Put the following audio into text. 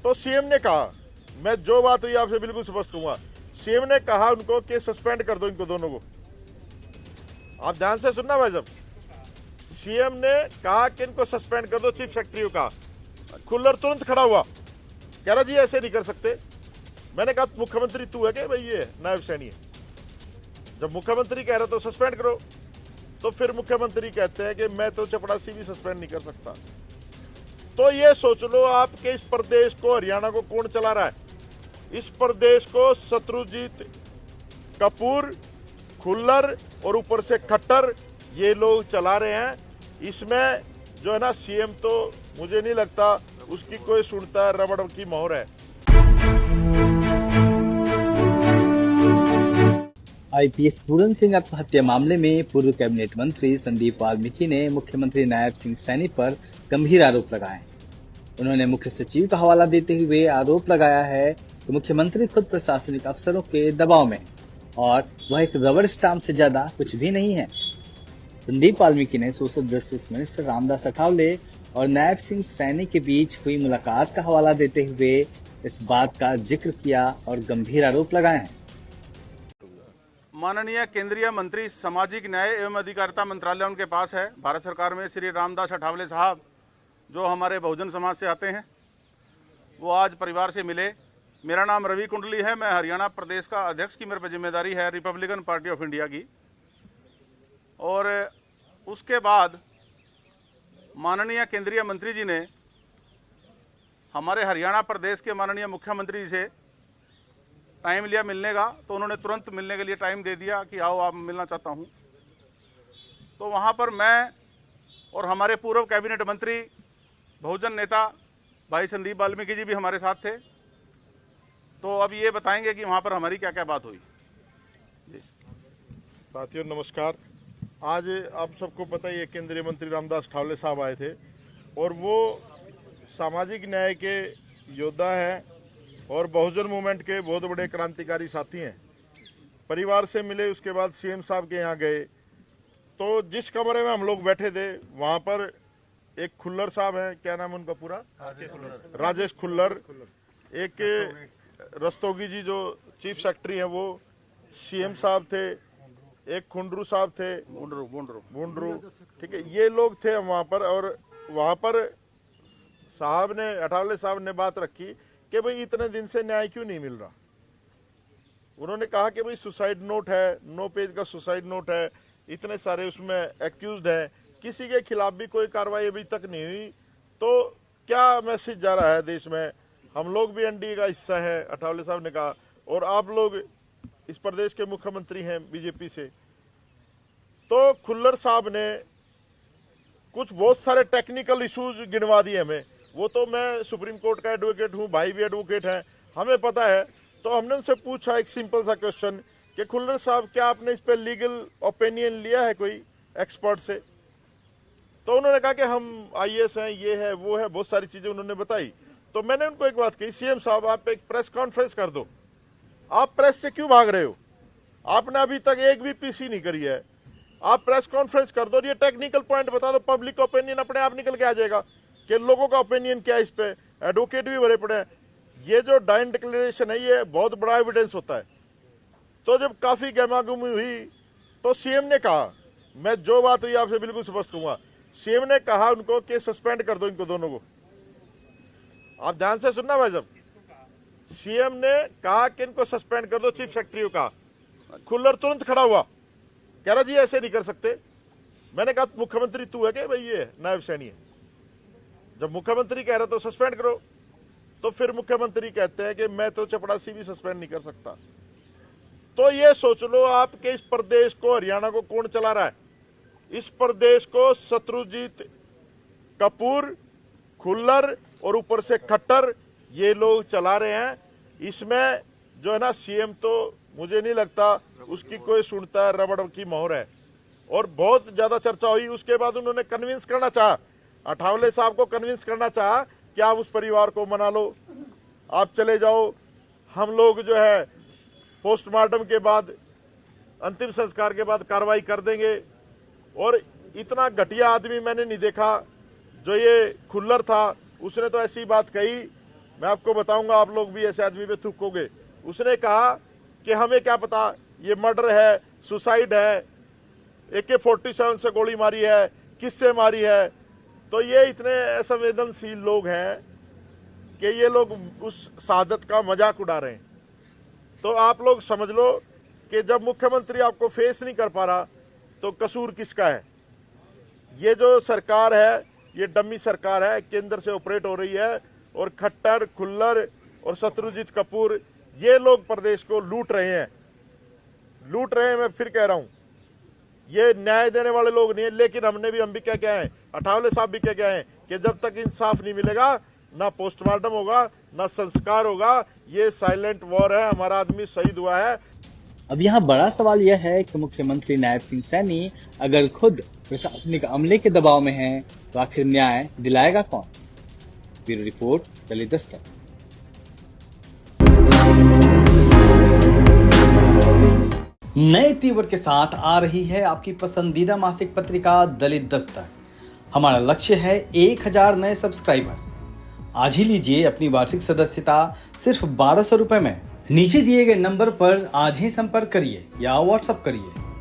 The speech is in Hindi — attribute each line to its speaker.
Speaker 1: तो सीएम ने कहा, मैं जो बात हुई आपसे बिल्कुल स्पष्ट कहूंगा, सीएम ने कहा उनको कि सस्पेंड कर दो इनको दोनों को। आप ध्यान से सुनना भाई साहब, सीएम ने कहा कि इनको सस्पेंड कर दो, चीफ सेक्रेटरी का। खुल्लर तुरंत खड़ा हुआ, कह रहा जी ऐसे नहीं कर सकते। मैंने कहा मुख्यमंत्री तू है क्या भाई, ये नायब सैनी है, जब मुख्यमंत्री कह रहे तो सस्पेंड करो। तो फिर मुख्यमंत्री कहते हैं कि मैं तो चपड़ासी भी सस्पेंड नहीं कर सकता। तो ये सोच लो आप कि इस प्रदेश को, हरियाणा को कौन चला रहा है। इस प्रदेश को शत्रुजीत कपूर, खुल्लर और ऊपर से खट्टर, ये लोग चला रहे हैं। इसमें जो है ना सीएम, तो मुझे नहीं लगता उसकी कोई सुनता है, रबड़ की मोहर है।
Speaker 2: आईपीएस पूरन सिंह आत्महत्या मामले में पूर्व कैबिनेट मंत्री संदीप वाल्मीकि ने मुख्यमंत्री नायब सिंह सैनी पर गंभीर आरोप लगाए। उन्होंने मुख्य सचिव का हवाला देते हुए आरोप लगाया है कि मुख्यमंत्री खुद प्रशासनिक अफसरों के दबाव में और वह एक रबर स्टाम्प से ज्यादा कुछ भी नहीं है। संदीप वाल्मीकि ने social justice minister Ramdas Athawale और नायब सिंह सैनी के बीच हुई मुलाकात का हवाला देते हुए इस बात का जिक्र किया और गंभीर आरोप लगाए हैं।
Speaker 3: माननीय केंद्रीय मंत्री सामाजिक न्याय एवं अधिकारिता मंत्रालय उनके पास है, भारत सरकार में, श्री रामदास अठावले साहब, जो हमारे बहुजन समाज से आते हैं। वो आज परिवार से मिले। मेरा नाम रवि कुंडली है, मैं हरियाणा प्रदेश का अध्यक्ष की मेरे पर जिम्मेदारी है रिपब्लिकन पार्टी ऑफ इंडिया की। और उसके बाद माननीय केंद्रीय मंत्री जी ने हमारे हरियाणा प्रदेश के माननीय मुख्यमंत्री जी से टाइम लिया मिलने का, तो उन्होंने तुरंत मिलने के लिए टाइम दे दिया कि आओ आप, मिलना चाहता हूं। तो वहां पर मैं और हमारे पूर्व कैबिनेट मंत्री बहुजन नेता भाई संदीप वाल्मीकि जी भी हमारे साथ थे। तो अब ये बताएंगे कि वहां पर हमारी क्या क्या बात हुई।
Speaker 1: साथियों नमस्कार। आज आप सबको पता ही है, केंद्रीय मंत्री रामदास अठावले साहब आए थे और वो सामाजिक न्याय के योद्धा हैं और बहुजन मूवमेंट के बहुत बड़े क्रांतिकारी साथी हैं। परिवार से मिले, उसके बाद सीएम साहब के यहाँ गए। तो जिस कमरे में हम लोग बैठे थे वहां पर एक खुल्लर साहब हैं, क्या नाम है उनका पूरा, राजेश खुल्लर, एक रस्तोगी जी जो चीफ सेक्रेटरी हैं वो, सीएम साहब थे, एक खुंडरू साहब थे, बुंडरू, ठीक है, ये लोग थे वहां पर। और वहां पर साहब ने, अठावले साहब ने बात रखी कि भाई इतने दिन से न्याय क्यों नहीं मिल रहा। उन्होंने कहा कि भाई सुसाइड नोट है, 9 पेज का सुसाइड नोट है, इतने सारे उसमें एक्यूज्ड है, किसी के खिलाफ भी कोई कार्रवाई अभी तक नहीं हुई। तो क्या मैसेज जा रहा है देश में, हम लोग भी एनडीए का हिस्सा है, अठावले साहब ने कहा, और आप लोग इस प्रदेश के मुख्यमंत्री हैं बीजेपी से। तो खुल्लर साहब ने कुछ बहुत सारे टेक्निकल इश्यूज गिनवा दिए हमें। वो तो, मैं सुप्रीम कोर्ट का एडवोकेट हूं, भाई भी एडवोकेट हैं, हमें पता है। तो हमने उनसे पूछा एक सिंपल सा क्वेश्चन कि खुल्लर साहब क्या आपने इस पे लीगल ओपिनियन लिया है कोई एक्सपर्ट से। तो उन्होंने कहा कि हम आईएएस हैं, ये है वो है, बहुत सारी चीजें उन्होंने बताई। तो मैंने उनको एक बात कही, सीएम साहब आप एक प्रेस कॉन्फ्रेंस कर दो, आप प्रेस से क्यों भाग रहे हो, आपने अभी तक एक भी पीसी नहीं करी है, आप प्रेस कॉन्फ्रेंस कर दो, ये टेक्निकल पॉइंट बता दो, पब्लिक ओपिनियन अपने आप निकल के आ जाएगा कि लोगों का ओपिनियन क्या है इस पे। एडवोकेट भी भरे पड़े हैं। ये जो डाइन डिक्लेरेशन है ये बहुत बड़ा एविडेंस होता है। तो जब काफी गहमागहमी हुई तो सीएम ने कहा, मैं जो बात हुई आपसे बिल्कुल स्पष्ट कहूंगा, सीएम ने कहा उनको कि सस्पेंड कर दो इनको दोनों को। आप ध्यान से सुनना भाई साहब, सीएम ने कहा कि इनको सस्पेंड कर दो, चीफ सेक्रेटरी का। खुल्लर तुरंत खड़ा हुआ, कह रहा जी ऐसे नहीं कर सकते। मैंने कहा मुख्यमंत्री तू है क्या भाई, ये नायब सैनी है, जब मुख्यमंत्री कह रहे तो सस्पेंड करो। तो फिर मुख्यमंत्री कहते हैं कि मैं तो चपड़ासी भी सस्पेंड नहीं कर सकता। तो ये सोच लो आप कि इस प्रदेश को, हरियाणा को कौन चला रहा है। इस प्रदेश को शत्रुजीत कपूर, खुल्लर और ऊपर से खट्टर, ये लोग चला रहे हैं। इसमें जो है ना सीएम, तो मुझे नहीं लगता उसकी कोई सुनता है, रबड़ की मोहर है। और बहुत ज्यादा चर्चा हुई। उसके बाद उन्होंने कन्विंस करना चाहा, अठावले साहब को कन्विंस करना चाहा कि आप उस परिवार को मना लो, आप चले जाओ, हम लोग जो है पोस्टमार्टम के बाद, अंतिम संस्कार के बाद कार्रवाई कर देंगे। और इतना घटिया आदमी मैंने नहीं देखा। जो ये खुल्लर था उसने तो ऐसी बात कही मैं आपको बताऊंगा, आप लोग भी ऐसे आदमी पे थूकोगे। उसने कहा कि हमें क्या पता, ये मर्डर है, सुसाइड है, AK-47 से गोली मारी है, किससे मारी है। तो ये इतने संवेदनशील लोग हैं कि ये लोग उस शहादत का मजाक उड़ा रहे हैं। तो आप लोग समझ लो कि जब मुख्यमंत्री आपको फेस नहीं कर पा रहा तो कसूर किसका है। ये जो सरकार है ये डम्मी सरकार है, केंद्र से ऑपरेट हो रही है, और खट्टर, खुल्लर और शत्रुजीत कपूर ये लोग प्रदेश को लूट रहे हैं। मैं फिर कह रहा हूं, ये न्याय देने वाले लोग नहीं है। लेकिन हम भी क्या क्या है, अठावले साहब भी क्या क्या है कि जब तक इंसाफ नहीं मिलेगा ना पोस्टमार्टम होगा ना संस्कार होगा। ये साइलेंट वॉर है, हमारा आदमी शहीद हुआ है।
Speaker 2: अब यहाँ बड़ा सवाल यह है कि मुख्यमंत्री नायब सिंह सैनी अगर खुद प्रशासनिक अमले के दबाव में हैं, तो आखिर न्याय दिलाएगा कौन? ब्यूरो रिपोर्ट, दलित दस्तक। नए तीवर के साथ आ रही है आपकी पसंदीदा मासिक पत्रिका दलित दस्तक। हमारा लक्ष्य है 1000 नए सब्सक्राइबर। आज ही लीजिए अपनी वार्षिक सदस्यता सिर्फ 1200 रुपए में। नीचे दिए गए नंबर पर आज ही संपर्क करिए या व्हाट्सएप करिए।